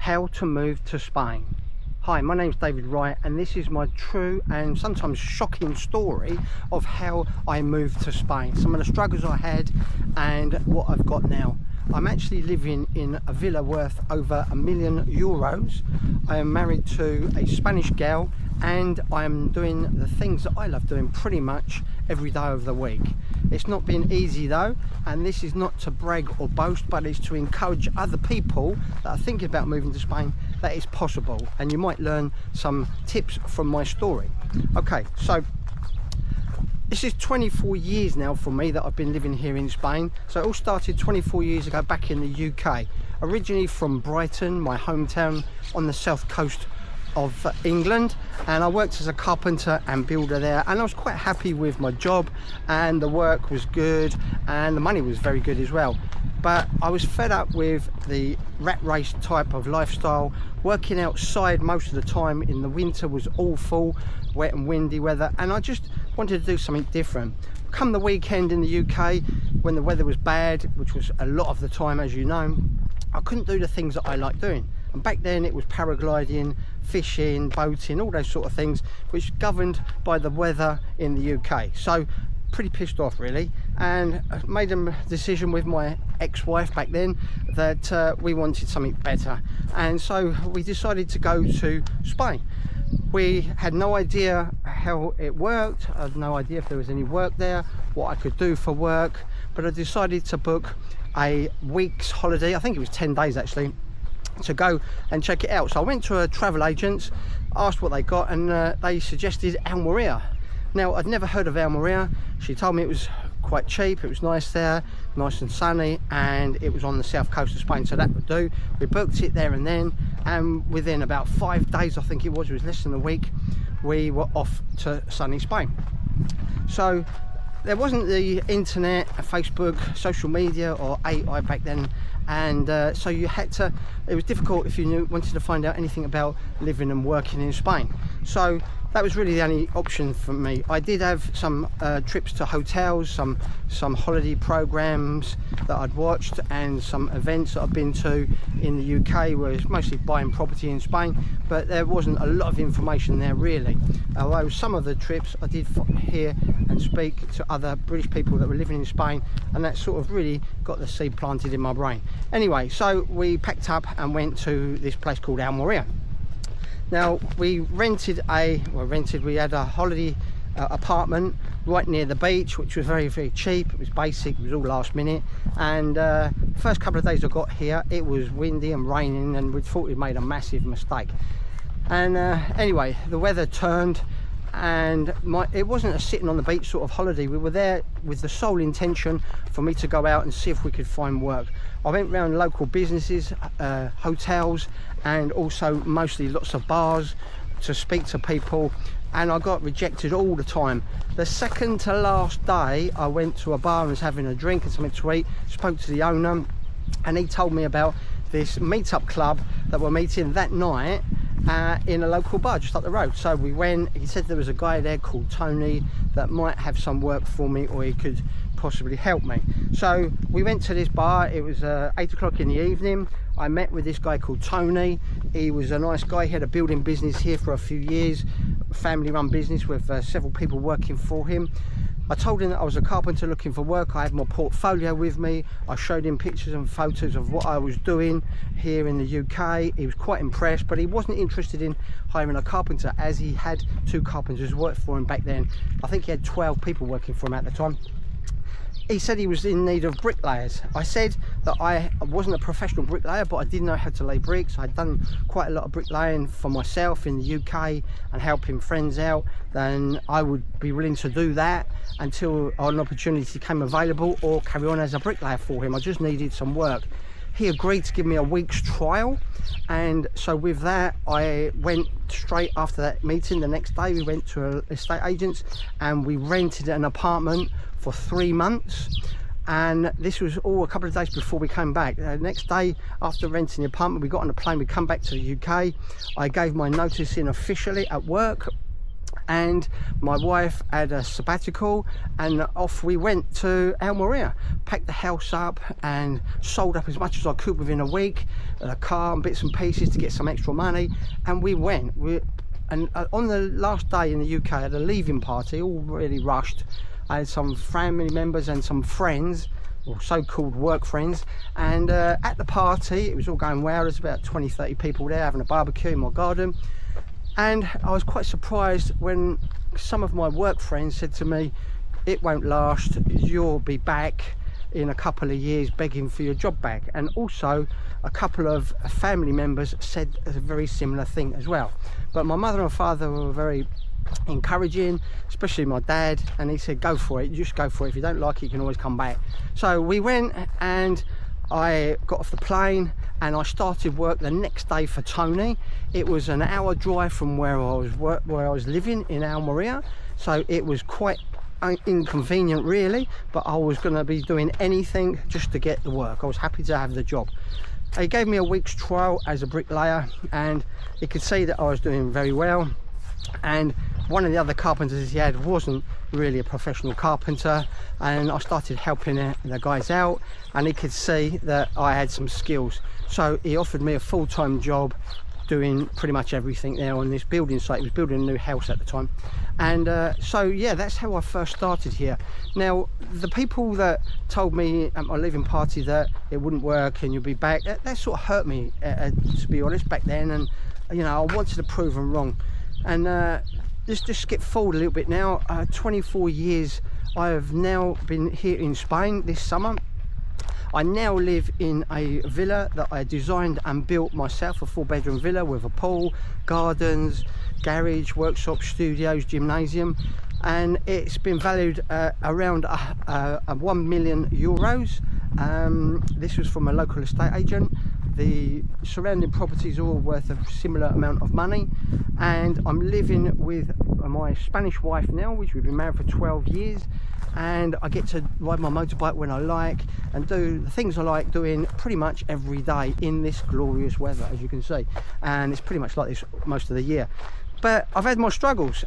how to move to Spain. Hi, my name's David Wright, and this is my true and sometimes shocking story of how I moved to Spain. Some of the struggles I had and what I've got now. I'm actually living in a villa worth over €1 million. I am married to a Spanish gal, and I am doing the things that I love doing pretty much every day of the week. It's not been easy though, and this is not to brag or boast, but it's to encourage other people that are thinking about moving to Spain that it's possible, and you might learn some tips from my story. Okay, so this is 24 years now for me that I've been living here in Spain. So it all started 24 years ago back in the UK. Originally from Brighton, my hometown on the south coast of England, and I worked as a carpenter and builder there, and I was quite happy with my job, and the work was good and the money was very good as well. But I was fed up with the rat race type of lifestyle. Working outside most of the time in the winter was awful, wet and windy weather, and I just wanted to do something different. Come the weekend in the UK, when the weather was bad, which was a lot of the time as you know, I couldn't do the things that I like doing. And back then it was paragliding, fishing, boating, all those sort of things, which governed by the weather in the UK. So pretty pissed off really, and made a decision with my ex-wife back then that we wanted something better, and so we decided to go to Spain. We had no idea how it worked. I had no idea if there was any work there, what I could do for work, but I decided to book a week's holiday. I think it was 10 days actually, to go and check it out. So I went to a travel agent, asked what they got, and they suggested Almeria. Now, I'd never heard of Almeria. She told me it was quite cheap, it was nice there, nice and sunny, and it was on the south coast of Spain, so that would do. We booked it there and then, and within about 5 days, I think it was less than a week, we were off to sunny Spain. So there wasn't the internet, Facebook, social media or AI back then, and so you had to, it was difficult if you wanted to find out anything about living and working in Spain. So that was really the only option for me. I did have some trips to hotels, some holiday programs that I'd watched, and some events that I've been to in the UK, where it's mostly buying property in Spain, but there wasn't a lot of information there really. Although some of the trips I did hear and speak to other British people that were living in Spain, and that sort of really got the seed planted in my brain. Anyway, so we packed up and went to this place called Almeria. Now, we had a holiday apartment right near the beach, which was very, very cheap. It was basic, it was all last minute. And first couple of days I got here, it was windy and raining, and we thought we'd made a massive mistake. And anyway, the weather turned, and it wasn't a sitting on the beach sort of holiday. We were there with the sole intention for me to go out and see if we could find work. I went around local businesses, hotels, and also mostly lots of bars to speak to people, and I got rejected all the time. The second to last day I went to a bar and was having a drink and something to eat, spoke to the owner, and he told me about this meetup club that were meeting that night in a local bar just up the road. So we went. He said there was a guy there called Tony that might have some work for me, or he could possibly help me. So we went to this bar. It was 8 o'clock in the evening. I met with this guy called Tony. He was a nice guy. He had a building business here for a few years, a family run business with several people working for him. I told him that I was a carpenter looking for work. I had my portfolio with me. I showed him pictures and photos of what I was doing here in the UK. He was quite impressed, but he wasn't interested in hiring a carpenter, as he had 2 carpenters work for him back then. I think he had 12 people working for him at the time. He said he was in need of bricklayers. I said that I wasn't a professional bricklayer, but I did know how to lay bricks. I'd done quite a lot of bricklaying for myself in the UK and helping friends out. Then I would be willing to do that until an opportunity came available, or carry on as a bricklayer for him. I just needed some work. He agreed to give me a week's trial, and so with that I went straight after that meeting. The next day we went to an estate agents and we rented an apartment for 3 months, and this was all a couple of days before we came back. The next day after renting the apartment, we got on a plane, we come back to the UK. I gave my notice in officially at work, and my wife had a sabbatical, and off we went to Almeria. Packed the house up and sold up as much as I could within a week, a car and bits and pieces to get some extra money, and we went. And on the last day in the UK, I had a leaving party, all really rushed. I had some family members and some friends, or so-called work friends, and at the party it was all going well. There's about 20-30 people there having a barbecue in my garden, and I was quite surprised when some of my work friends said to me, "It won't last, you'll be back in a couple of years begging for your job back." And also a couple of family members said a very similar thing as well. But my mother and father were very encouraging, especially my dad, and he said, "Go for it, just go for it. If you don't like it, you can always come back." So we went, and I got off the plane and I started work the next day for Tony. It was an hour drive from where I was living in Almeria, so it was quite inconvenient really, but I was going to be doing anything just to get the work. I was happy to have the job. He gave me a week's trial as a bricklayer, and he could see that I was doing very well. And one of the other carpenters he had wasn't really a professional carpenter, and I started helping the guys out, and he could see that I had some skills, so he offered me a full-time job doing pretty much everything there on this building site. He was building a new house at the time, and so yeah, that's how I first started here. Now, the people that told me at my leaving party that it wouldn't work and you'll be back, that sort of hurt me, to be honest, back then. And you know, I wanted to prove them wrong. And just skip forward a little bit now. 24 years I have now been here in Spain this summer. I now live in a villa that I designed and built myself, a 4-bedroom villa with a pool, gardens, garage, workshop, studios, gymnasium, and it's been valued around 1 million euros. This was from a local estate agent. The surrounding properties are all worth a similar amount of money, and I'm living with my Spanish wife now, which we've been married for 12 years, and I get to ride my motorbike when I like and do the things I like doing pretty much every day in this glorious weather, as you can see. And it's pretty much like this most of the year, but I've had my struggles.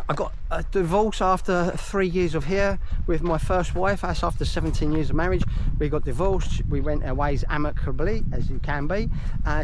I got a divorce after 3 years of here with my first wife. That's after 17 years of marriage. We got divorced. We went our ways amicably, as you can be.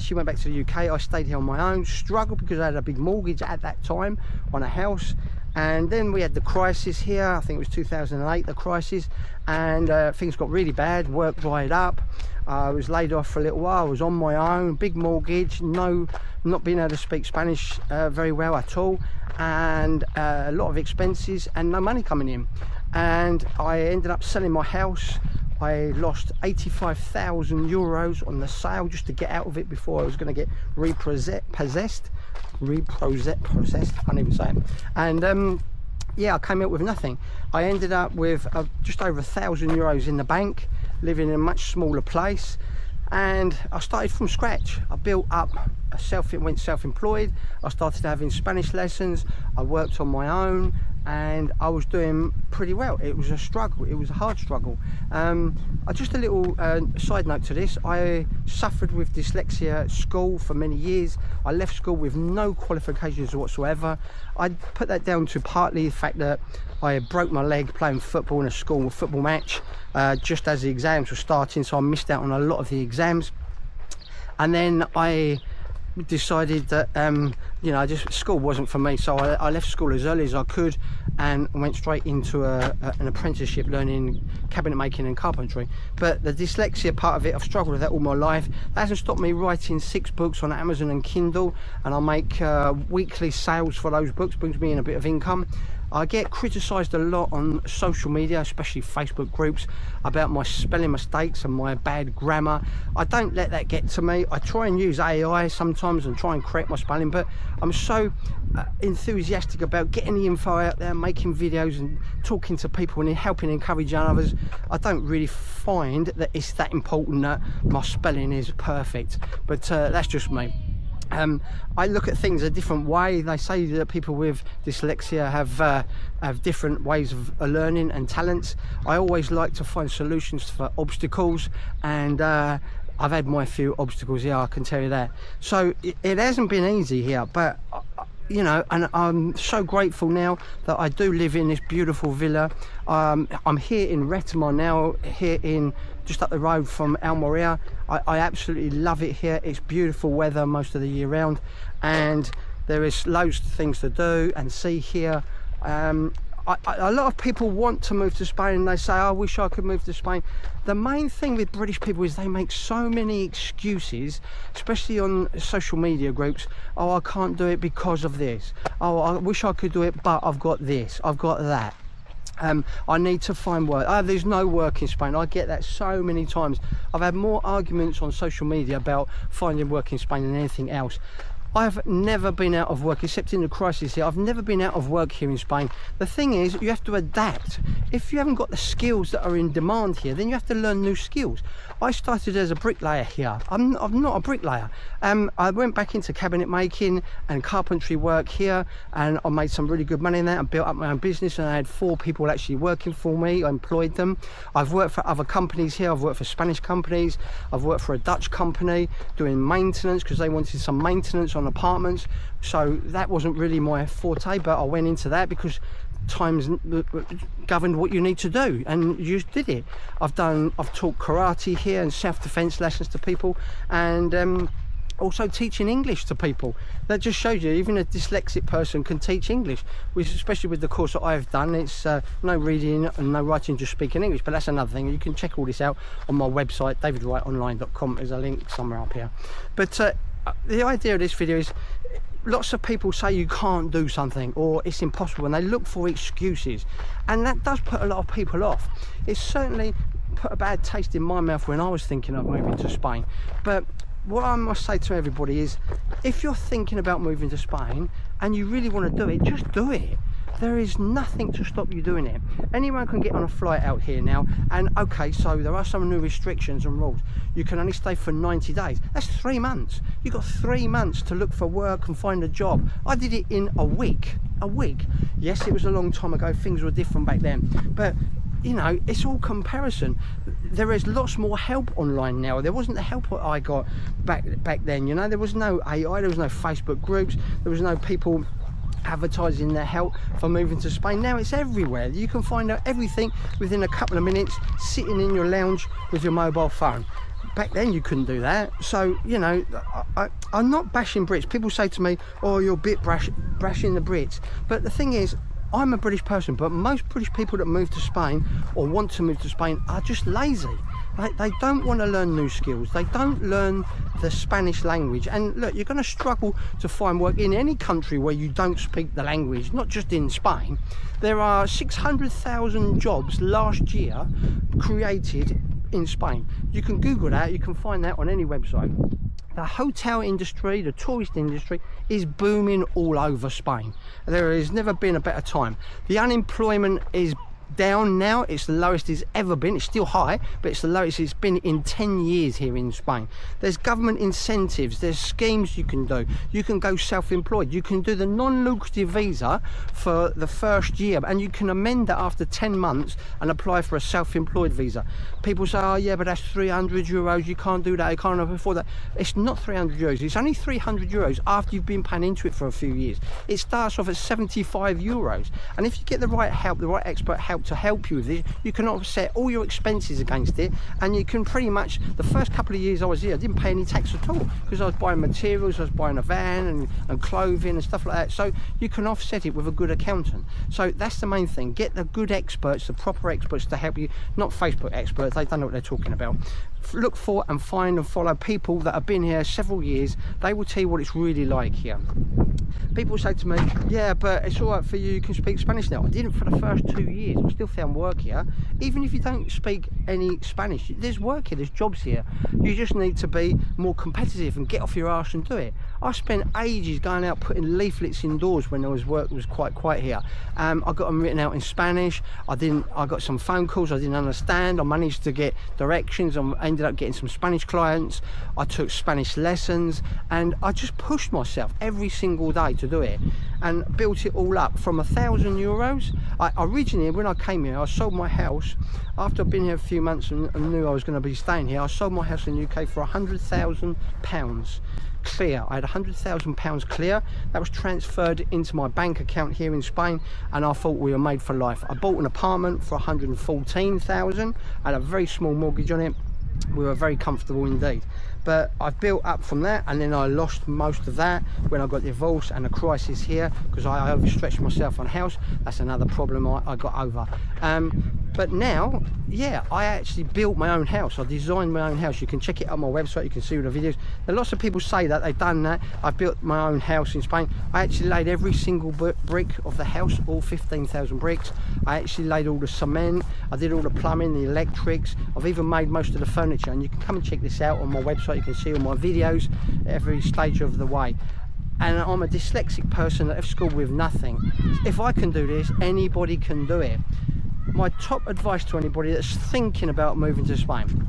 She went back to the UK. I stayed here on my own. Struggled because I had a big mortgage at that time on a house. And then we had the crisis here. I think it was 2008, the crisis. And things got really bad. Work dried up. I was laid off for a little while. I was on my own, big mortgage, not being able to speak Spanish very well at all, and a lot of expenses and no money coming in. And I ended up selling my house. I lost 85,000 euros on the sale just to get out of it before I was going to get repossessed. I can't even say it. And yeah, I came out with nothing. I ended up with just over 1,000 euros in the bank, living in a much smaller place, and I started from scratch. I built up went self-employed. I started having Spanish lessons. I worked on my own, and I was doing pretty well. It was a struggle. It was a hard struggle. Just a little side note to this, I suffered with dyslexia at school for many years. I left school with no qualifications whatsoever. I put that down to partly the fact that I broke my leg playing football in a school football match just as the exams were starting, so I missed out on a lot of the exams. And then I decided that you know, school wasn't for me, so I left school as early as I could and went straight into an apprenticeship learning cabinet making and carpentry. But the dyslexia part of it, I've struggled with that all my life. That hasn't stopped me writing 6 books on Amazon and Kindle, and I make weekly sales for those books, brings me in a bit of income. I get criticised a lot on social media, especially Facebook groups, about my spelling mistakes and my bad grammar. I don't let that get to me. I try and use AI sometimes and try and correct my spelling, but I'm so enthusiastic about getting the info out there, making videos and talking to people and helping encourage others. I don't really find that it's that important that my spelling is perfect, but that's just me. I look at things a different way. They say that people with dyslexia have different ways of learning and talents. I always like to find solutions for obstacles, and I've had my few obstacles here, I can tell you that. So it hasn't been easy here, but you know, and I'm so grateful now that I do live in this beautiful villa. I'm here in Retamar now, here in just up the road from Almeria. I absolutely love it here. It's beautiful weather most of the year round, and there is loads of things to do and see here. A lot of people want to move to Spain and they say, oh, I wish I could move to Spain. The main thing with British people is they make so many excuses, especially on social media groups. Oh, I can't do it because of this. Oh, I wish I could do it, but I've got this, I've got that. I need to find work. Oh, there's no work in Spain. I get that so many times. I've had more arguments on social media about finding work in Spain than anything else. I've never been out of work, except in the crisis here. I've never been out of work here in Spain. The thing is, you have to adapt. If you haven't got the skills that are in demand here, then you have to learn new skills. I started as a bricklayer here. I'm not a bricklayer. I went back into cabinet making and carpentry work here, and I made some really good money in that. I built up my own business, and I had 4 people actually working for me. I employed them. I've worked for other companies here. I've worked for Spanish companies. I've worked for a Dutch company doing maintenance because they wanted some maintenance on apartments. So that wasn't really my forte, but I went into that because times governed what you need to do, and you just did it. I've taught karate here and self-defense lessons to people, and also teaching English to people. That just shows you even a dyslexic person can teach English, which, especially with the course that I've done, it's no reading and no writing, just speaking English. But that's another thing. You can check all this out on my website, davidwrightonline.com. There's a link somewhere up here. But the idea of this video is, lots of people say you can't do something or it's impossible, and they look for excuses, and that does put a lot of people off. It certainly put a bad taste in my mouth when I was thinking of moving to Spain. But what I must say to everybody is, if you're thinking about moving to Spain and you really want to do it, just do it. There is nothing to stop you doing it. Anyone can get on a flight out here now, and okay, so there are some new restrictions and rules. You can only stay for 90 days. That's 3 months. You've got 3 months to look for work and find a job. I did it in a week. A week. Yes, it was a long time ago. Things were different back then. But you know, it's all comparison. There is lots more help online now. There wasn't the help that I got back then. You know, there was no AI, there was no Facebook groups, there was no people advertising their help for moving to Spain. Now it's everywhere. You can find out everything within a couple of minutes, sitting in your lounge with your mobile phone. Back then you couldn't do that. So, you know, I'm not bashing Brits. People say to me, oh, you're a bit brashing the Brits. But the thing is, I'm a British person, but most British people that move to Spain or want to move to Spain are just lazy. They don't want to learn new skills. They don't learn the Spanish language. And look, you're going to struggle to find work in any country where you don't speak the language, not just in Spain. There are 600,000 jobs last year created in Spain. You can Google that, you can find that on any website. The hotel industry, the tourist industry is booming all over Spain. There has never been a better time. The unemployment is down now. It's the lowest it's ever been. It's still high, but it's the lowest it's been in 10 years here in Spain. There's government incentives, there's schemes you can do. You can go self-employed. You can do the non-lucrative visa for the first year, and you can amend that after 10 months and apply for a self-employed visa. People say, oh yeah, but that's 300 euros, you can't do that, you can't afford that. It's not 300 euros, it's only 300 euros after you've been paying into it for a few years. It starts off at 75 euros. And if you get the right help, the right expert help to help you with this, you can offset all your expenses against it, and you can pretty much, the first couple of years I was here, I didn't pay any tax at all, because I was buying materials, I was buying a van and clothing and stuff like that. So you can offset it with a good accountant. So that's the main thing. Get the good experts, the proper experts to help you, not Facebook experts, they don't know what they're talking about. Look for and find and follow people that have been here several years. They will tell you what it's really like here. People say to me, yeah, but it's all right for you, you can speak Spanish now. I didn't for the first 2 years. I still found work here. Even if you don't speak any Spanish, there's work here, there's jobs here. You just need to be more competitive and get off your arse and do it. I spent ages going out putting leaflets indoors when there was work was quite quiet here. I got them written out in Spanish. I got some phone calls I didn't understand. I managed to get directions. I ended up getting some Spanish clients. I took Spanish lessons, and I just pushed myself every single day to do it. and built it all up from €1,000. I originally, when I came here, I sold my house after I've been here a few months and knew I was going to be staying here. I sold my house in the UK for £100,000 clear. I had £100,000 clear. That was transferred into my bank account here in Spain, and I thought we were made for life. I bought an apartment for 114,000. I had a very small mortgage on it. We were very comfortable indeed, but I've built up from that, and then I lost most of that when I got divorced and a crisis here because I overstretched myself on a house. That's another problem I got over. But now, yeah, I actually built my own house. I designed my own house. You can check it out on my website. You can see all the videos. There are lots of people say that they've done that. I built my own house in Spain. I actually laid every single brick of the house, all 15,000 bricks. I actually laid all the cement. I did all the plumbing, the electrics. I've even made most of the furniture, and you can come and check this out on my website. You can see all my videos every stage of the way. And I'm a dyslexic person that left school with nothing. If I can do this, anybody can do it. My top advice to anybody that's thinking about moving to Spain,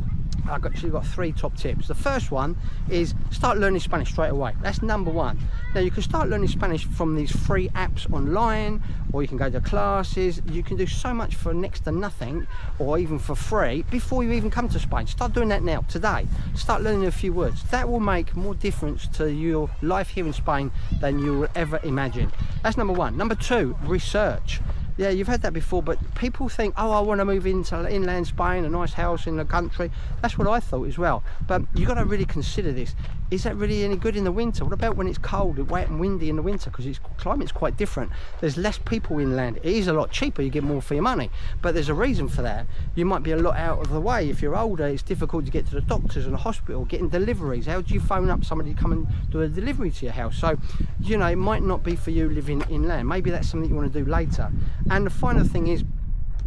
I've actually got 3 top tips. The first one is start learning Spanish straight away. That's number 1. Now you can start learning Spanish from these free apps online, or you can go to classes. You can do so much for next to nothing, or even for free, before you even come to Spain. Start doing that now, today. Start learning a few words. That will make more difference to your life here in Spain than you will ever imagine. That's number 1. Number 2, research. Yeah, you've heard that before, but people think, oh, I want to move into inland Spain, a nice house in the country. That's what I thought as well. But you've got to really consider this. Is that really any good in the winter? What about when it's cold, wet and windy in the winter? Because its climate's quite different. There's less people inland. It is a lot cheaper. You get more for your money. But there's a reason for that. You might be a lot out of the way. If you're older, it's difficult to get to the doctors and the hospital, getting deliveries. How do you phone up somebody to come and do a delivery to your house? So, you know, it might not be for you living inland. Maybe that's something you want to do later. And the final thing is,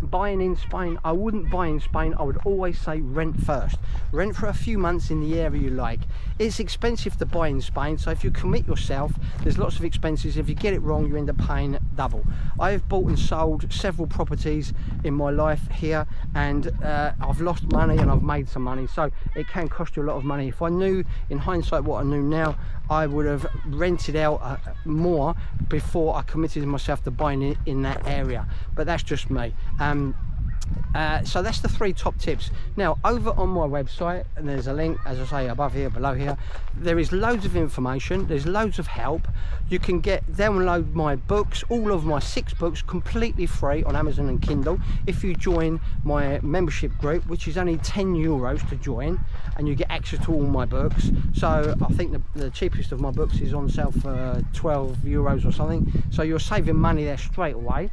buying in Spain, I wouldn't buy in Spain. I would always say rent first. Rent for a few months in the area you like. It's expensive to buy in Spain, so if you commit yourself, there's lots of expenses. If you get it wrong, you end up paying double. I've bought and sold several properties in my life here, and I've lost money and I've made some money, so it can cost you a lot of money. If I knew in hindsight what I knew now, I would have rented out more before I committed myself to buying it in that area. But that's just me. So that's the 3 top tips. Now over on my website, and there's a link, as I say, above here, below here, there is loads of information, there's loads of help. You can download my books, all of my 6 books, completely free on Amazon and Kindle if you join my membership group, which is only €10 to join, and you get access to all my books. So I think the cheapest of my books is on sale for €12 or something, so you're saving money there straight away.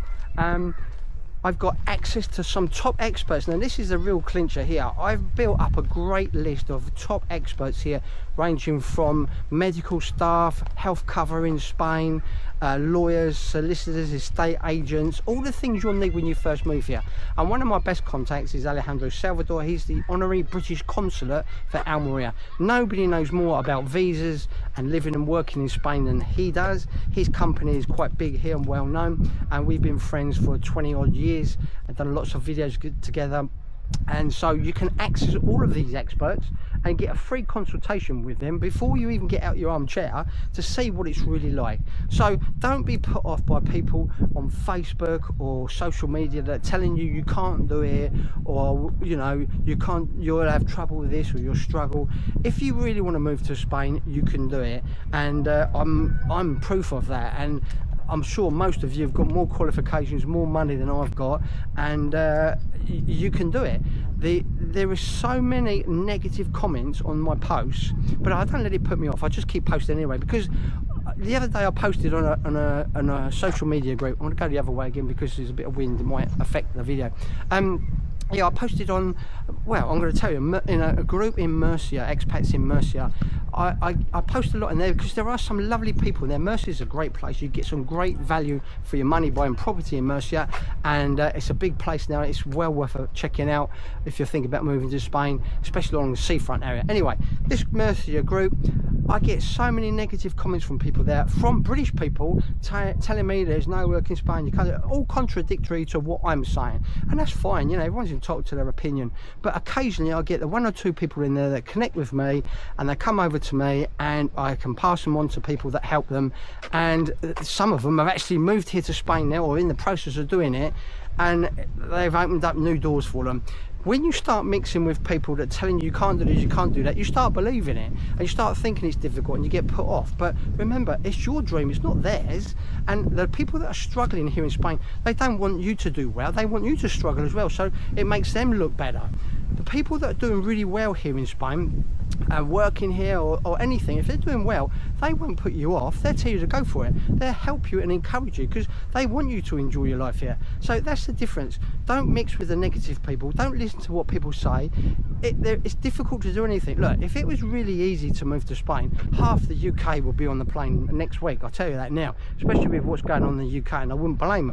I've got access to some top experts. Now this is a real clincher here. I've built up a great list of top experts here, ranging from medical staff, health cover in Spain, lawyers, solicitors, estate agents, all the things you'll need when you first move here. And one of my best contacts is Alejandro Salvador. He's the honorary British consulate for Almeria. Nobody knows more about visas and living and working in Spain than he does. His company is quite big here and well known, and we've been friends for 20 odd years and done lots of videos together. And so you can access all of these experts and get a free consultation with them before you even get out your armchair to see what it's really like. So don't be put off by people on Facebook or social media that are telling you can't do it, or you know, you'll have trouble with this, or you'll struggle. If you really want to move to Spain, you can do it, and I'm proof of that. And I'm sure most of you have got more qualifications, more money than I've got, and you can do it. There are so many negative comments on my posts, but I don't let it put me off. I just keep posting anyway, because the other day I posted on a social media group. I'm going to go the other way again because there's a bit of wind that might affect the video. Yeah, I posted on, well, I'm going to tell you, in a group in Murcia, expats in Murcia. I post a lot in there because there are some lovely people there. Murcia is a great place. You get some great value for your money buying property in Murcia, and it's a big place now. It's well worth checking out if you're thinking about moving to Spain, especially along the seafront area. Anyway, this Murcia group, I get so many negative comments from people there, from British people telling me there's no work in Spain, you can't, all contradictory to what I'm saying, and that's fine, you know, everyone's entitled to their opinion. But occasionally I get the 1 or 2 people in there that connect with me, and they come over to me, and I can pass them on to people that help them, and some of them have actually moved here to Spain now, or in the process of doing it, and they've opened up new doors for them. When you start mixing with people that are telling you can't do this, you can't do that, you start believing it, and you start thinking it's difficult, and you get put off. But remember, it's your dream, it's not theirs. And the people that are struggling here in Spain, they don't want you to do well, they want you to struggle as well, so it makes them look better. The people that are doing really well here in Spain, working here or anything, if they're doing well, they won't put you off, they'll tell you to go for it, they'll help you and encourage you, because they want you to enjoy your life here. So that's the difference. Don't mix with the negative people, don't listen to what people say. It's difficult to do anything. Look, if it was really easy to move to Spain, half the UK will be on the plane next week, I'll tell you that now, especially with what's going on in the UK, and I wouldn't blame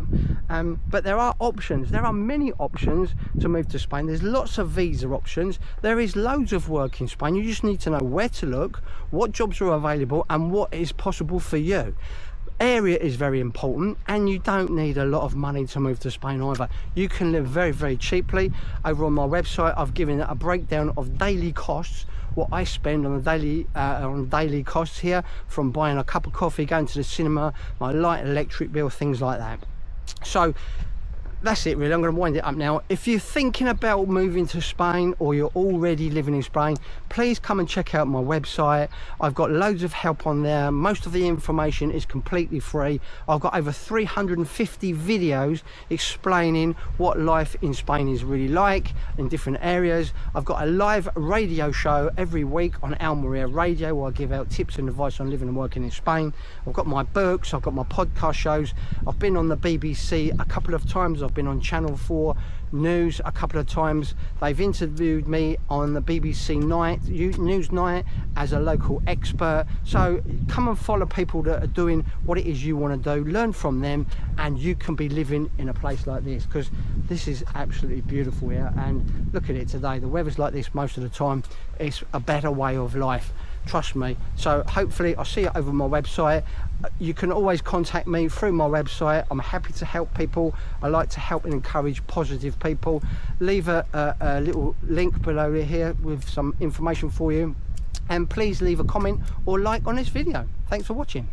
them. But there are options, there are many options to move to Spain. There's lots of visa options, there is loads of work in Spain. You just need to know where to look, what jobs are available, and what is possible for you. Area is very important, and you don't need a lot of money to move to Spain either. You can live very, very cheaply. Over on my website, I've given a breakdown of daily costs, what I spend on daily costs here, from buying a cup of coffee, going to the cinema, my light, electric bill, things like that. So that's it really. I'm going to wind it up now. If you're thinking about moving to Spain, or you're already living in Spain, please come and check out my website. I've got loads of help on there. Most of the information is completely free. I've got over 350 videos explaining what life in Spain is really like in different areas. I've got a live radio show every week on Almeria Radio, where I give out tips and advice on living and working in Spain. I've got my books, I've got my podcast shows. I've been on the BBC a couple of times. I've been on Channel 4 News a couple of times. They've interviewed me on the BBC News Night as a local expert. So come and follow people that are doing what it is you want to do, learn from them, and you can be living in a place like this, because this is absolutely beautiful here. And look at it today, the weather's like this most of the time. It's a better way of life, trust me. So hopefully I'll see you over my website. You can always contact me through my website. I'm happy to help people. I like to help and encourage positive people. Leave a little link below here with some information for you, and please leave a comment or like on this video. Thanks for watching.